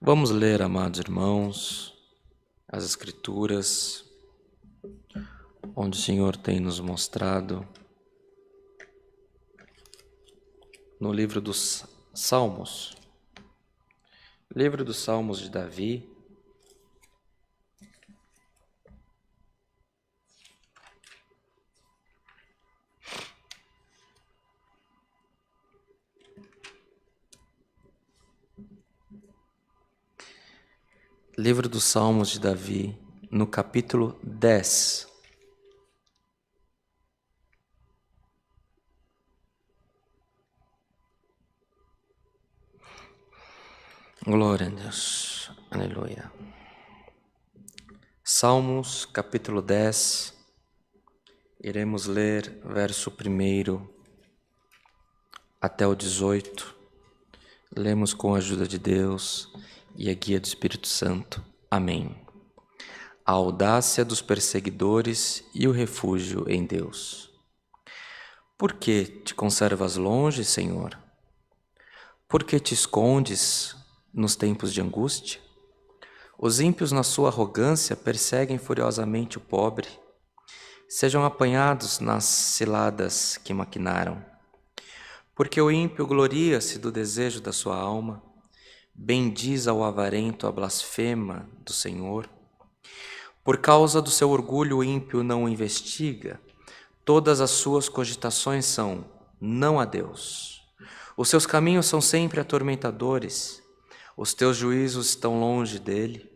Vamos ler, amados irmãos, as Escrituras, onde o Senhor tem nos mostrado no livro dos Salmos, livro dos Salmos de Davi, livro dos Salmos de Davi, no capítulo 10. Glória a Deus, aleluia. Salmos, capítulo 10, iremos ler verso 1 até o 18. Lemos com a ajuda de Deus e a guia do Espírito Santo. Amém. A audácia dos perseguidores e o refúgio em Deus. Por que te conservas longe, Senhor? Por que te escondes nos tempos de angústia? Os ímpios, na sua arrogância, perseguem furiosamente o pobre. Sejam apanhados nas ciladas que maquinaram. Porque o ímpio gloria-se do desejo da sua alma, bendiz ao avarento a blasfema do Senhor. Por causa do seu orgulho, o ímpio não o investiga. Todas as suas cogitações são não a Deus. Os seus caminhos são sempre atormentadores. Os teus juízos estão longe dele.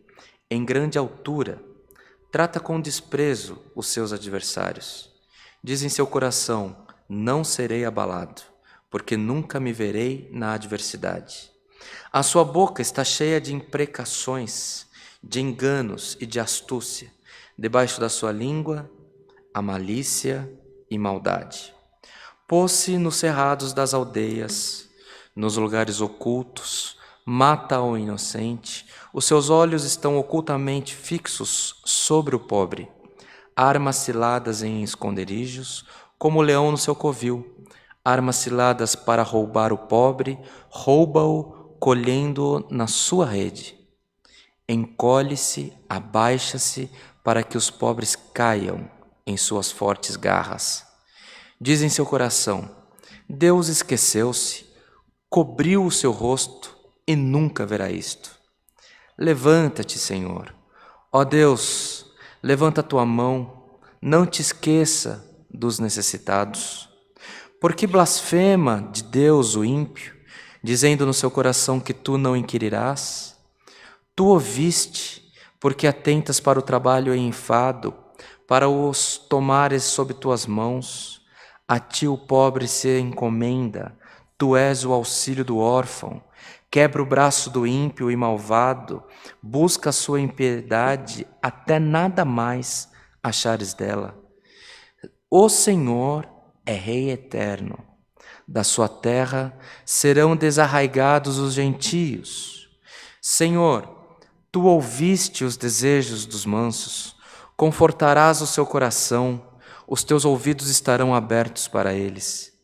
Em grande altura, trata com desprezo os seus adversários. Diz em seu coração: não serei abalado, porque nunca me verei na adversidade. A sua boca está cheia de imprecações, de enganos e de astúcia. Debaixo da sua língua, a malícia e maldade. Pôs-se nos cerrados das aldeias, nos lugares ocultos, mata o inocente. Os seus olhos estão ocultamente fixos sobre o pobre. Arma ciladas em esconderijos, como o leão no seu covil. Armas ciladas para roubar o pobre, rouba-o, colhendo-o na sua rede. Encolhe-se, abaixa-se, para que os pobres caiam em suas fortes garras. Diz em seu coração: Deus esqueceu-se, cobriu o seu rosto e nunca verá isto. Levanta-te, Senhor. Ó Deus, levanta a tua mão, não te esqueça dos necessitados. Porque blasfema de Deus o ímpio, dizendo no seu coração que tu não inquirirás? Tu ouviste, porque atentas para o trabalho em enfado, para os tomares sob tuas mãos. A ti o pobre se encomenda, tu és o auxílio do órfão. Quebra o braço do ímpio e malvado, busca a sua impiedade até nada mais achares dela. O Senhor é Rei eterno. Da sua terra serão desarraigados os gentios. Senhor, tu ouviste os desejos dos mansos, confortarás o seu coração, os teus ouvidos estarão abertos para eles,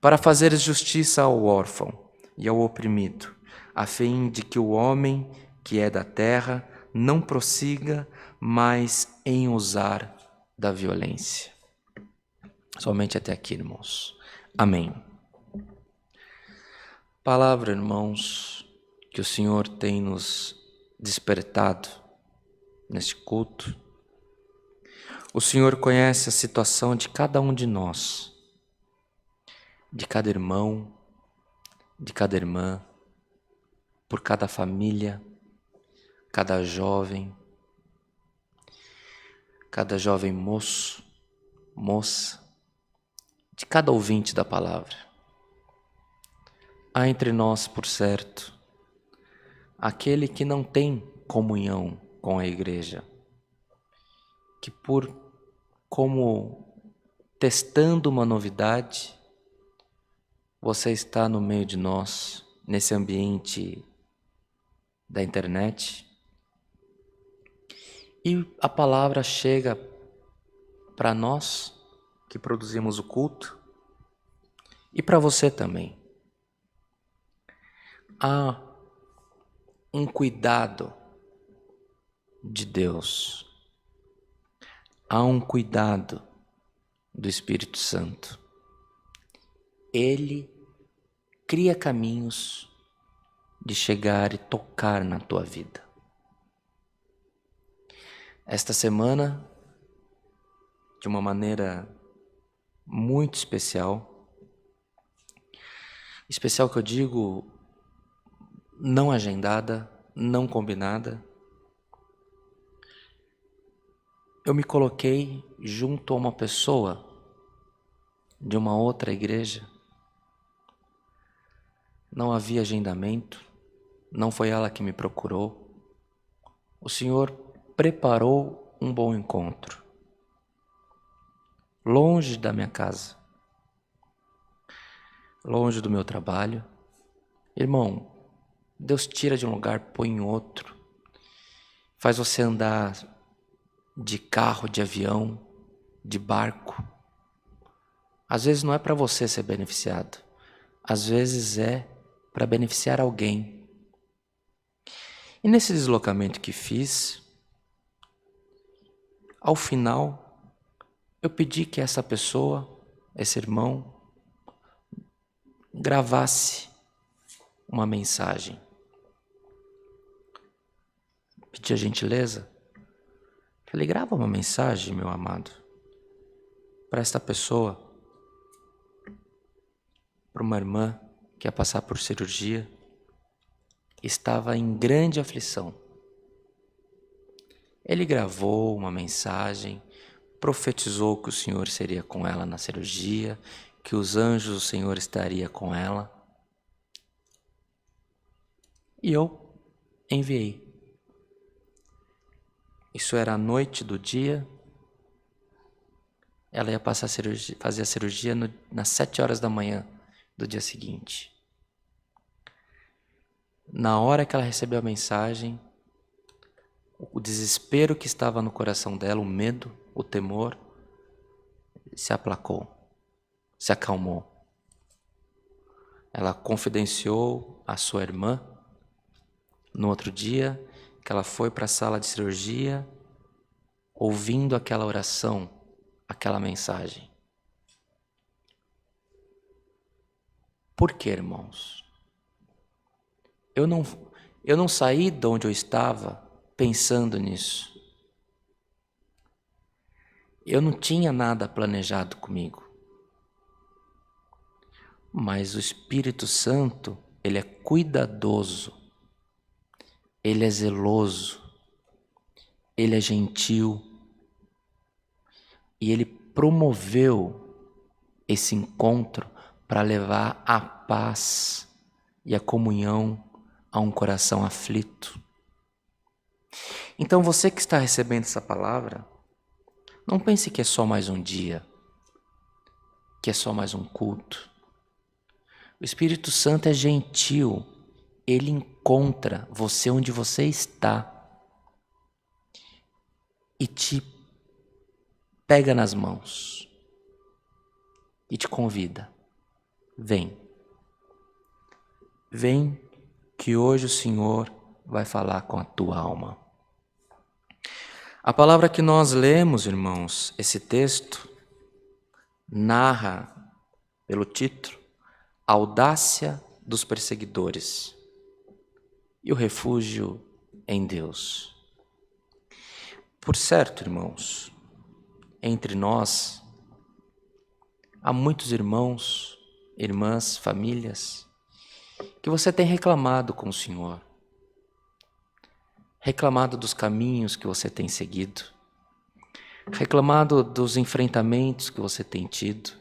para fazeres justiça ao órfão e ao oprimido, a fim de que o homem que é da terra não prossiga mais em usar da violência. Somente até aqui, irmãos. Amém. Palavra, irmãos, que o Senhor tem nos despertado neste culto. O Senhor conhece a situação de cada um de nós, de cada irmão, de cada irmã, por cada família, cada jovem moço, moça, de cada ouvinte da palavra. Há entre nós, por certo, aquele que não tem comunhão com a igreja, que como testando uma novidade, você está no meio de nós, nesse ambiente da internet, e a palavra chega para nós, que produzimos o culto, e para você também. Há um cuidado de Deus, há um cuidado do Espírito Santo. Ele cria caminhos de chegar e tocar na tua vida. Esta semana, de uma maneira muito especial que eu digo não agendada, não combinada, eu me coloquei junto a uma pessoa de uma outra igreja. Não havia agendamento, não foi ela que me procurou. O Senhor preparou um bom encontro, longe da minha casa, longe do meu trabalho. Irmão, Deus tira de um lugar, põe em outro, faz você andar de carro, de avião, de barco. Às vezes não é para você ser beneficiado, às vezes é para beneficiar alguém. E nesse deslocamento que fiz, ao final, eu pedi que essa pessoa, esse irmão, gravasse uma mensagem. Pedi a gentileza. Falei, grava uma mensagem, meu amado, para esta pessoa, para uma irmã que ia passar por cirurgia, estava em grande aflição. Ele gravou uma mensagem, profetizou que o Senhor seria com ela na cirurgia, que os anjos do Senhor estaria com ela. E eu enviei. Isso era a noite do dia. Ela ia passar fazer a cirurgia nas 7 horas da manhã do dia seguinte. Na hora que ela recebeu a mensagem, o desespero que estava no coração dela, o medo, o temor, se aplacou, se acalmou. Ela confidenciou à sua irmã, no outro dia, que ela foi para a sala de cirurgia, ouvindo aquela oração, aquela mensagem. Por quê, irmãos? Eu não saí de onde eu estava pensando nisso. Eu não tinha nada planejado comigo. Mas o Espírito Santo, ele é cuidadoso, ele é zeloso, ele é gentil e ele promoveu esse encontro para levar a paz e a comunhão a um coração aflito. Então você que está recebendo essa palavra, não pense que é só mais um dia, que é só mais um culto. O Espírito Santo é gentil, ele encontra você onde você está e te pega nas mãos e te convida. Vem que hoje o Senhor vai falar com a tua alma. A palavra que nós lemos, irmãos, esse texto narra, pelo título, a audácia dos perseguidores e o refúgio em Deus. Por certo, irmãos, entre nós há muitos irmãos, irmãs, famílias que você tem reclamado com o Senhor, reclamado dos caminhos que você tem seguido, reclamado dos enfrentamentos que você tem tido,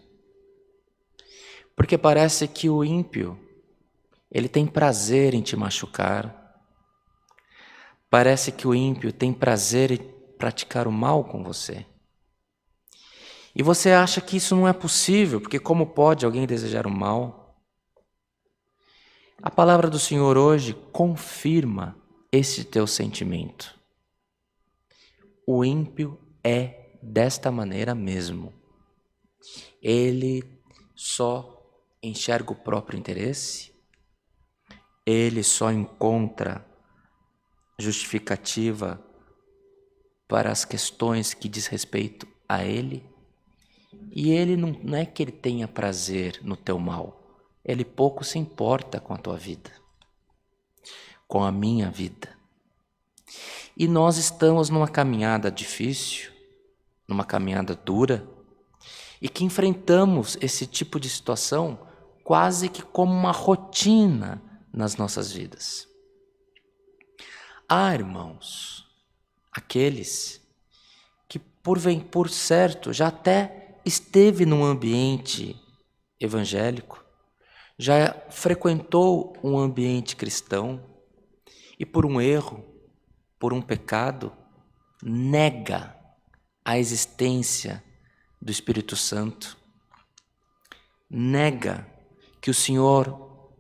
porque parece que o ímpio, ele tem prazer em te machucar, parece que o ímpio tem prazer em praticar o mal com você. E você acha que isso não é possível, porque como pode alguém desejar o mal? A palavra do Senhor hoje confirma esse teu sentimento. O ímpio é desta maneira mesmo. Ele só enxerga o próprio interesse, ele só encontra justificativa para as questões que diz respeito a Ele. E Ele não é que Ele tenha prazer no teu mal. Ele pouco se importa com a tua vida, com a minha vida. E nós estamos numa caminhada difícil, numa caminhada dura, e que enfrentamos esse tipo de situação quase que como uma rotina nas nossas vidas. Há, irmãos, aqueles que por certo já até esteve num ambiente evangélico, já frequentou um ambiente cristão e por um erro, por um pecado, nega a existência do Espírito Santo, nega que o Senhor,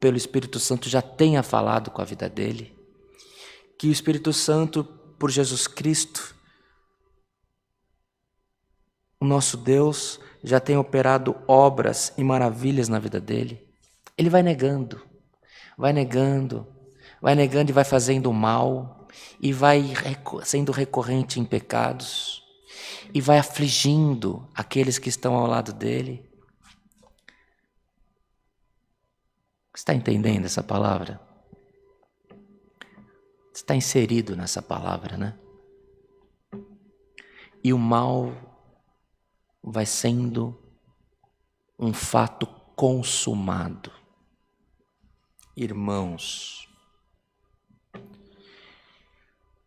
pelo Espírito Santo, já tenha falado com a vida dele, que o Espírito Santo, por Jesus Cristo, o nosso Deus, já tem operado obras e maravilhas na vida dele. Ele vai negando, vai negando, vai negando e vai fazendo mal, e vai sendo recorrente em pecados, e vai afligindo aqueles que estão ao lado dele. Você está entendendo essa palavra? Você está inserido nessa palavra, né? E o mal vai sendo um fato consumado. Irmãos,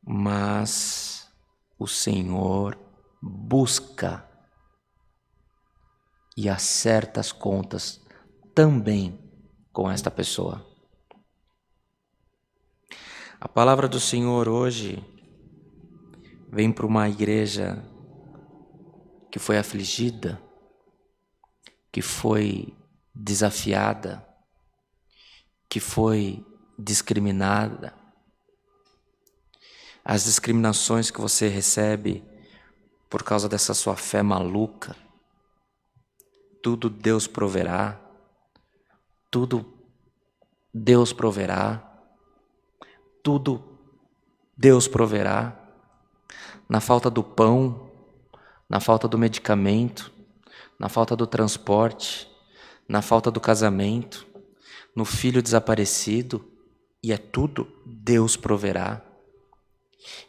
mas o Senhor busca e acerta as contas também com esta pessoa. A palavra do Senhor hoje vem para uma igreja que foi afligida, que foi desafiada, que foi discriminada. As discriminações que você recebe por causa dessa sua fé maluca, tudo Deus proverá, tudo Deus proverá, tudo Deus proverá. Na falta do pão, na falta do medicamento, na falta do transporte, na falta do casamento, no filho desaparecido, e é tudo Deus proverá.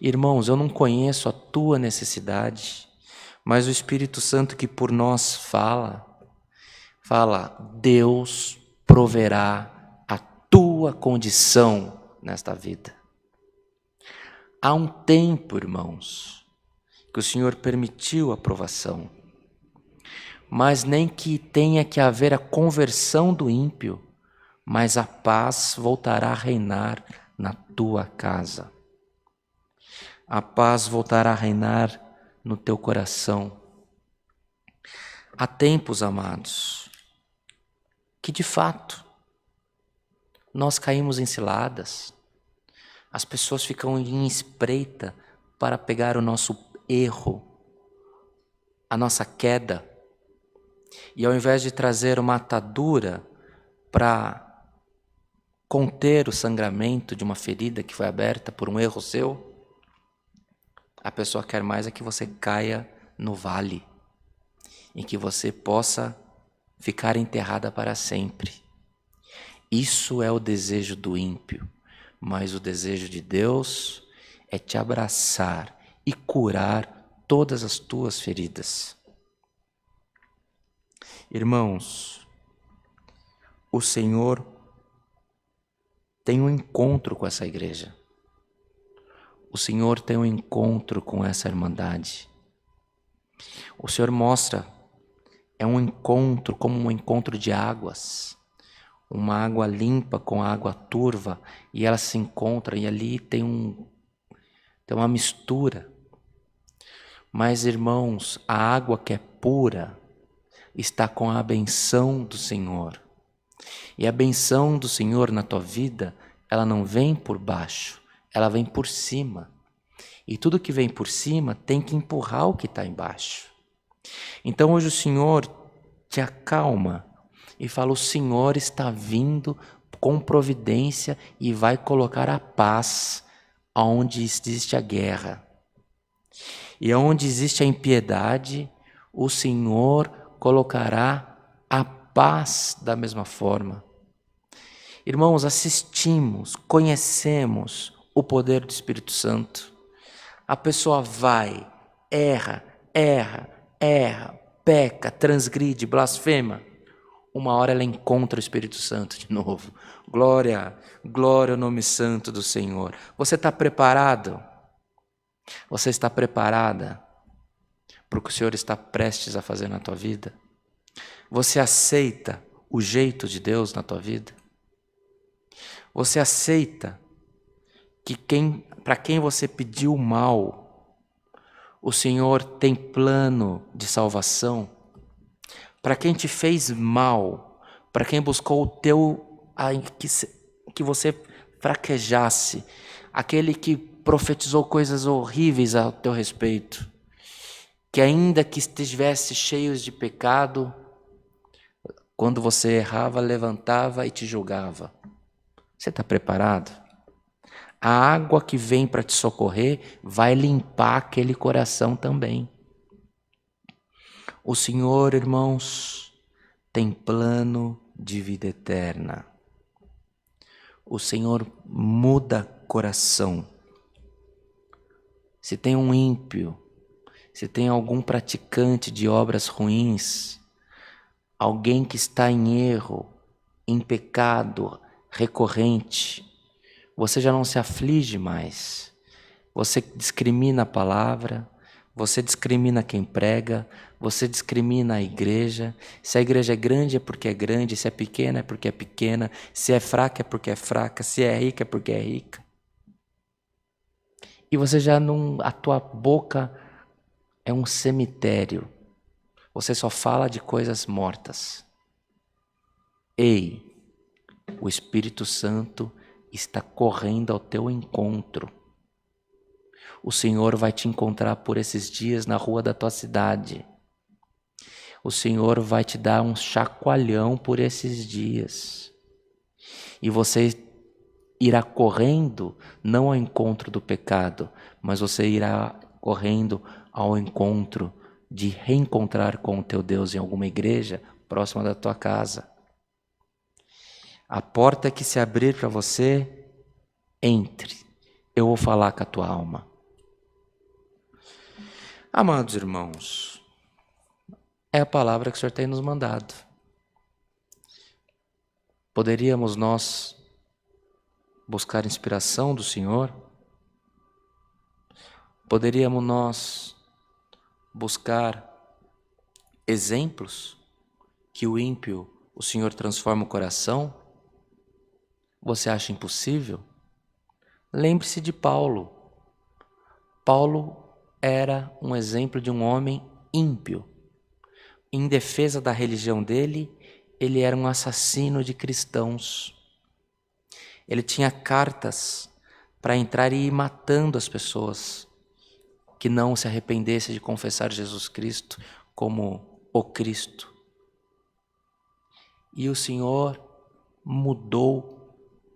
Irmãos, eu não conheço a tua necessidade, mas o Espírito Santo que por nós fala, Deus proverá a tua condição nesta vida. Há um tempo, irmãos, que o Senhor permitiu a provação, mas nem que tenha que haver a conversão do ímpio, mas a paz voltará a reinar na tua casa. A paz voltará a reinar no teu coração. Há tempos, amados, que de fato nós caímos em ciladas. As pessoas ficam em espreita para pegar o nosso erro, a nossa queda. E ao invés de trazer uma atadura para conter o sangramento de uma ferida que foi aberta por um erro seu, a pessoa quer mais é que você caia no vale e que você possa ficar enterrada para sempre. Isso é o desejo do ímpio, mas o desejo de Deus é te abraçar e curar todas as tuas feridas. Irmãos, o Senhor tem um encontro com essa igreja. O Senhor tem um encontro com essa irmandade. O Senhor mostra, é um encontro como um encontro de águas. Uma água limpa com água turva, e elas se encontram, e ali tem uma mistura. Mas, irmãos, a água que é pura está com a benção do Senhor. E a benção do Senhor na tua vida, ela não vem por baixo, ela vem por cima. E tudo que vem por cima tem que empurrar o que está embaixo. Então hoje o Senhor te acalma e fala: o Senhor está vindo com providência e vai colocar a paz aonde existe a guerra. E aonde existe a impiedade, o Senhor colocará a paz da mesma forma. Irmãos, assistimos, conhecemos o poder do Espírito Santo. A pessoa vai, erra, peca, transgride, blasfema. Uma hora ela encontra o Espírito Santo de novo. Glória, glória ao nome santo do Senhor. Você está preparado? Você está preparada para o que o Senhor está prestes a fazer na tua vida? Você aceita o jeito de Deus na tua vida? Você aceita que para quem você pediu mal, o Senhor tem plano de salvação? Para quem te fez mal, para quem buscou que você fraquejasse, aquele que profetizou coisas horríveis a teu respeito, que ainda que estivesse cheios de pecado, quando você errava, levantava e te julgava. Você está preparado? A água que vem para te socorrer vai limpar aquele coração também. O Senhor, irmãos, tem plano de vida eterna. O Senhor muda coração. Se tem um ímpio, se tem algum praticante de obras ruins, alguém que está em erro, em pecado recorrente, você já não se aflige mais. Você discrimina a palavra, você discrimina quem prega, você discrimina a igreja. Se a igreja é grande é porque é grande, se é pequena é porque é pequena, se é fraca é porque é fraca, se é rica é porque é rica. E você já não, a tua boca é um cemitério. Você só fala de coisas mortas. Ei, o Espírito Santo está correndo ao teu encontro. O Senhor vai te encontrar por esses dias na rua da tua cidade. O Senhor vai te dar um chacoalhão por esses dias. E você irá correndo, não ao encontro do pecado, mas você irá correndo ao encontro de reencontrar com o teu Deus em alguma igreja próxima da tua casa. A porta que se abrir para você, entre. Eu vou falar com a tua alma. Amados irmãos, é a palavra que o Senhor tem nos mandado. Poderíamos nós buscar inspiração do Senhor? Poderíamos nós buscar exemplos que o ímpio, o Senhor transforma o coração? Você acha impossível? Lembre-se de Paulo. Paulo era um exemplo de um homem ímpio. Em defesa da religião dele, ele era um assassino de cristãos. Ele tinha cartas para entrar e ir matando as pessoas que não se arrependessem de confessar Jesus Cristo como o Cristo. E o Senhor mudou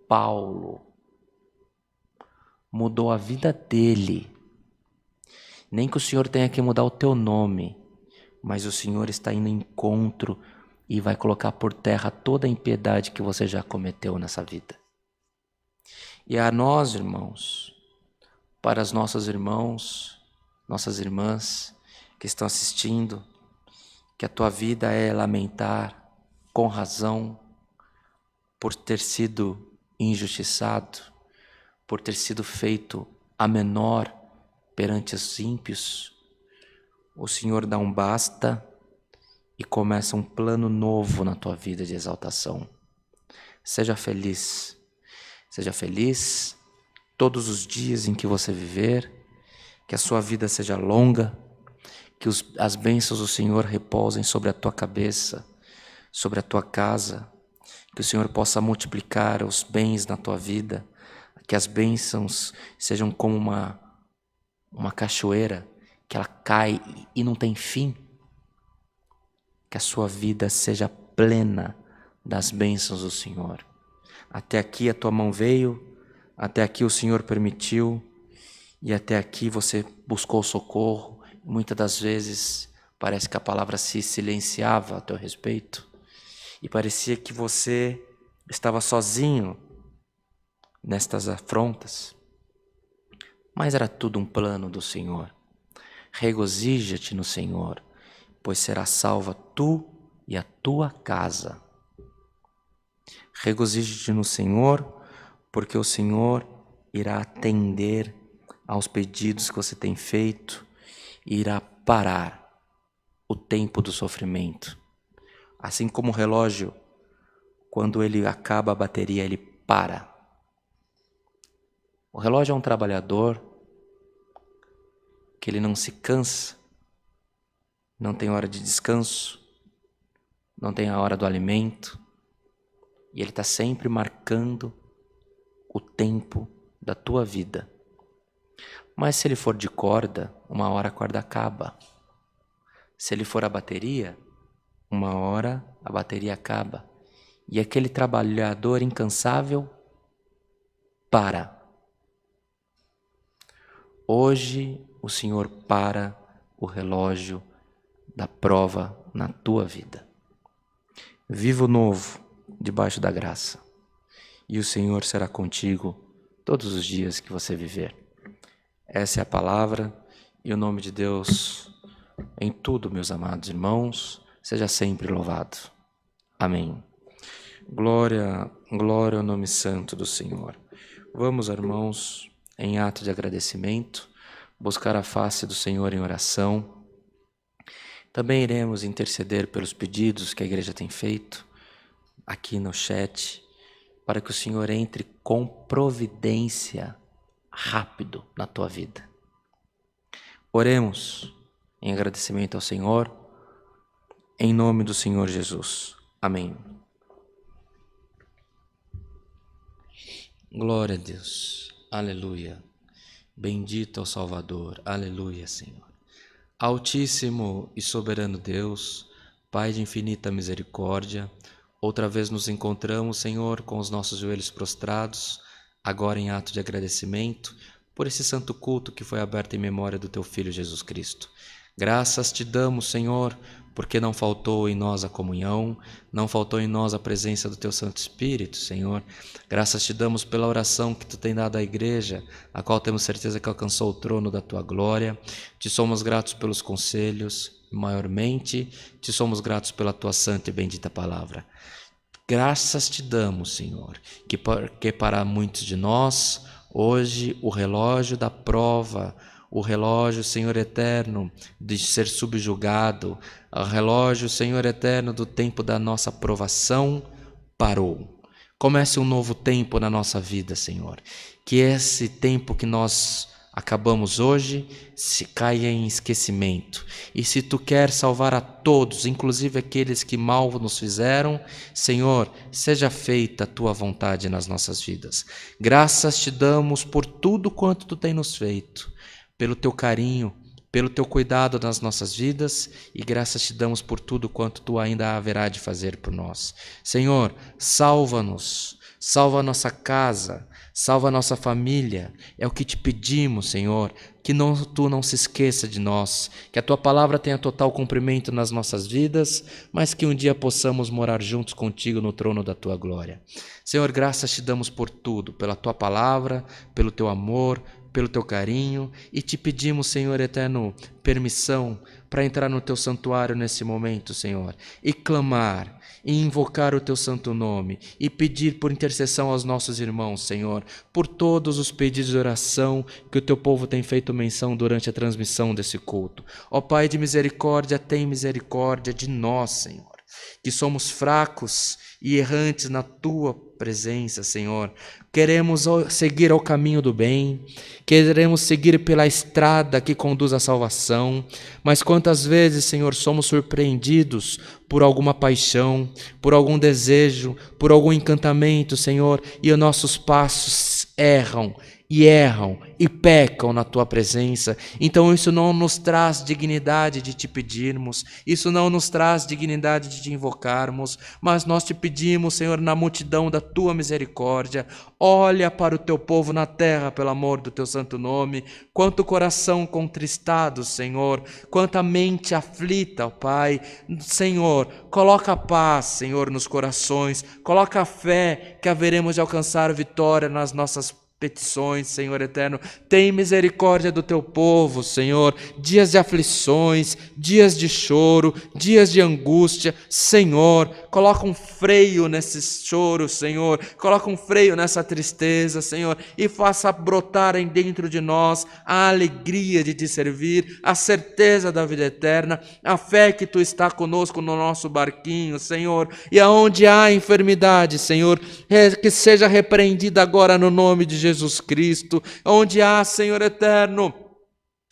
Paulo, mudou a vida dele. Nem que o Senhor tenha que mudar o teu nome, mas o Senhor está indo em encontro e vai colocar por terra toda a impiedade que você já cometeu nessa vida. E a nós, irmãos, para os nossos irmãos, nossas irmãs que estão assistindo, que a tua vida é lamentar com razão por ter sido injustiçado, por ter sido feito a menor perante os ímpios. O Senhor dá um basta e começa um plano novo na tua vida de exaltação. Seja feliz todos os dias em que você viver, que a sua vida seja longa, que as bênçãos do Senhor repousem sobre a tua cabeça, sobre a tua casa, que o Senhor possa multiplicar os bens na tua vida, que as bênçãos sejam como uma cachoeira, que ela cai e não tem fim, que a sua vida seja plena das bênçãos do Senhor. Até aqui a tua mão veio, até aqui o Senhor permitiu e até aqui você buscou socorro. Muitas das vezes parece que a palavra se silenciava a teu respeito e parecia que você estava sozinho nestas afrontas, mas era tudo um plano do Senhor. Regozija-te no Senhor, pois será salva tu e a tua casa. Regozija-te no Senhor, porque o Senhor irá atender aos pedidos que você tem feito e irá parar o tempo do sofrimento. Assim como o relógio, quando ele acaba a bateria, ele para. O relógio é um trabalhador que ele não se cansa, não tem hora de descanso, não tem a hora do alimento, e ele está sempre marcando o tempo da tua vida. Mas se ele for de corda, uma hora a corda acaba. Se ele for a bateria, uma hora a bateria acaba. E aquele trabalhador incansável para. Hoje o Senhor para o relógio da prova na tua vida. Viva o novo debaixo da graça. E o Senhor será contigo todos os dias que você viver. Essa é a palavra e o nome de Deus em tudo, meus amados irmãos, seja sempre louvado. Amém. Glória, glória ao nome santo do Senhor. Vamos, irmãos, em ato de agradecimento, buscar a face do Senhor em oração. Também iremos interceder pelos pedidos que a igreja tem feito aqui no chat, para que o Senhor entre com providência rápido na tua vida. Oremos em agradecimento ao Senhor, em nome do Senhor Jesus. Amém. Glória a Deus. Aleluia. Bendito é o Salvador. Aleluia, Senhor. Altíssimo e soberano Deus, Pai de infinita misericórdia, outra vez nos encontramos, Senhor, com os nossos joelhos prostrados, agora em ato de agradecimento, por esse santo culto que foi aberto em memória do Teu Filho Jesus Cristo. Graças te damos, Senhor, porque não faltou em nós a comunhão, não faltou em nós a presença do Teu Santo Espírito, Senhor. Graças te damos pela oração que Tu tem dado à igreja, a qual temos certeza que alcançou o trono da Tua glória. Te somos gratos pelos conselhos, maiormente, te somos gratos pela Tua santa e bendita palavra. Graças te damos, Senhor, que para muitos de nós, hoje, o relógio da prova, o relógio, Senhor eterno, de ser subjugado, o relógio, Senhor eterno, do tempo da nossa provação, parou. Comece um novo tempo na nossa vida, Senhor. Que esse tempo que nós acabamos hoje se caia em esquecimento. E se Tu quer salvar a todos, inclusive aqueles que mal nos fizeram, Senhor, seja feita a Tua vontade nas nossas vidas. Graças te damos por tudo quanto Tu tem nos feito, pelo Teu carinho, pelo Teu cuidado nas nossas vidas, e graças te damos por tudo quanto Tu ainda haverá de fazer por nós. Senhor, salva-nos, salva a nossa casa, salva a nossa família, é o que te pedimos, Senhor, que Tu não se esqueça de nós, que a Tua palavra tenha total cumprimento nas nossas vidas, mas que um dia possamos morar juntos contigo no trono da Tua glória. Senhor, graças te damos por tudo, pela Tua palavra, pelo Teu amor, pelo Teu carinho, e te pedimos, Senhor eterno, permissão para entrar no Teu santuário nesse momento, Senhor, e clamar, e invocar o Teu santo nome, e pedir por intercessão aos nossos irmãos, Senhor, por todos os pedidos de oração que o Teu povo tem feito menção durante a transmissão desse culto. Ó Pai de misericórdia, tem misericórdia de nós, Senhor, que somos fracos e errantes na Tua presença, Senhor. Queremos seguir ao caminho do bem, queremos seguir pela estrada que conduz à salvação, mas quantas vezes, Senhor, somos surpreendidos por alguma paixão, por algum desejo, por algum encantamento, Senhor, e os nossos passos erram e erram e pecam na tua presença. Então isso não nos traz dignidade de te pedirmos, isso não nos traz dignidade de te invocarmos, mas nós te pedimos, Senhor, na multidão da tua misericórdia, olha para o teu povo na terra, pelo amor do teu santo nome. Quanto coração contristado, Senhor, quanta mente aflita, ó Pai. Senhor, coloca paz, Senhor, nos corações, coloca fé que haveremos de alcançar vitória nas nossas petições, Senhor eterno. Tem misericórdia do teu povo, Senhor. Dias de aflições, dias de choro, dias de angústia, Senhor, coloca um freio nesse choro, Senhor, coloca um freio nessa tristeza, Senhor, e faça brotar dentro de nós a alegria de te servir, a certeza da vida eterna, a fé que tu está conosco no nosso barquinho, Senhor. E aonde há enfermidade, Senhor, que seja repreendida agora no nome de Jesus Cristo. Onde há, Senhor eterno,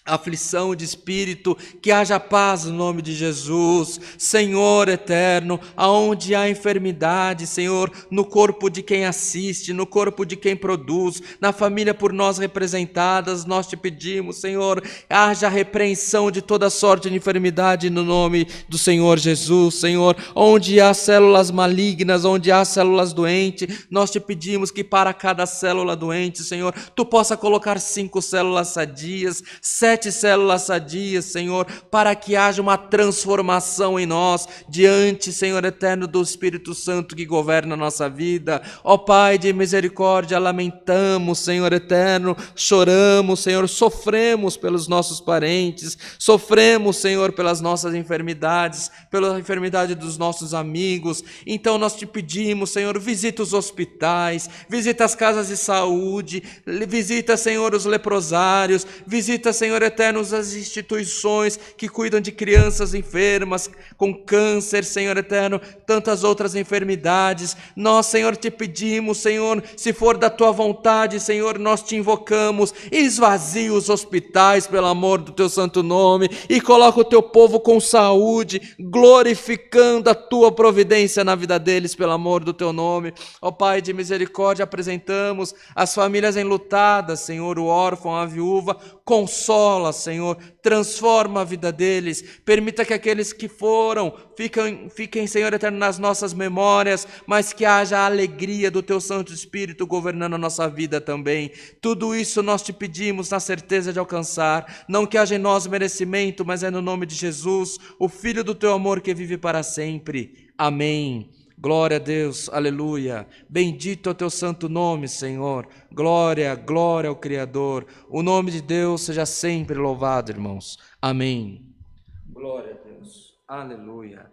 aflição de espírito, que haja paz no nome de Jesus. Senhor eterno, aonde há enfermidade, Senhor, no corpo de quem assiste, no corpo de quem produz, na família por nós representadas, nós te pedimos, Senhor, haja repreensão de toda sorte de enfermidade no nome do Senhor Jesus. Senhor, onde há células malignas, onde há células doentes, nós te pedimos que para cada célula doente, Senhor, tu possa colocar 5 células sadias, 7 células sadias, Senhor, para que haja uma transformação em nós, diante, Senhor eterno, do Espírito Santo que governa a nossa vida. Ó Pai de misericórdia, lamentamos, Senhor eterno, choramos, Senhor, sofremos pelos nossos parentes, sofremos, Senhor, pelas nossas enfermidades, pela enfermidade dos nossos amigos. Então nós te pedimos, Senhor, visita os hospitais, visita as casas de saúde, visita, Senhor, os leprosários, visita, Senhor eterno, as instituições que cuidam de crianças enfermas, com câncer, Senhor eterno, tantas outras enfermidades. Nós, Senhor, te pedimos, Senhor, se for da tua vontade, Senhor, nós te invocamos, esvazia os hospitais, pelo amor do teu santo nome, e coloca o teu povo com saúde, glorificando a tua providência na vida deles, pelo amor do teu nome. Ó Pai de misericórdia, apresentamos as famílias enlutadas, Senhor, o órfão, a viúva, consola, Senhor, transforma a vida deles, permita que aqueles que foram fiquem, Senhor eterno, nas nossas memórias, mas que haja a alegria do teu Santo Espírito governando a nossa vida também. Tudo isso nós te pedimos na certeza de alcançar, não que haja em nós merecimento, mas é no nome de Jesus, o Filho do teu amor que vive para sempre. Amém. Glória a Deus, aleluia. Bendito é o teu santo nome, Senhor. Glória, glória ao Criador. O nome de Deus seja sempre louvado, irmãos. Amém. Glória a Deus, aleluia.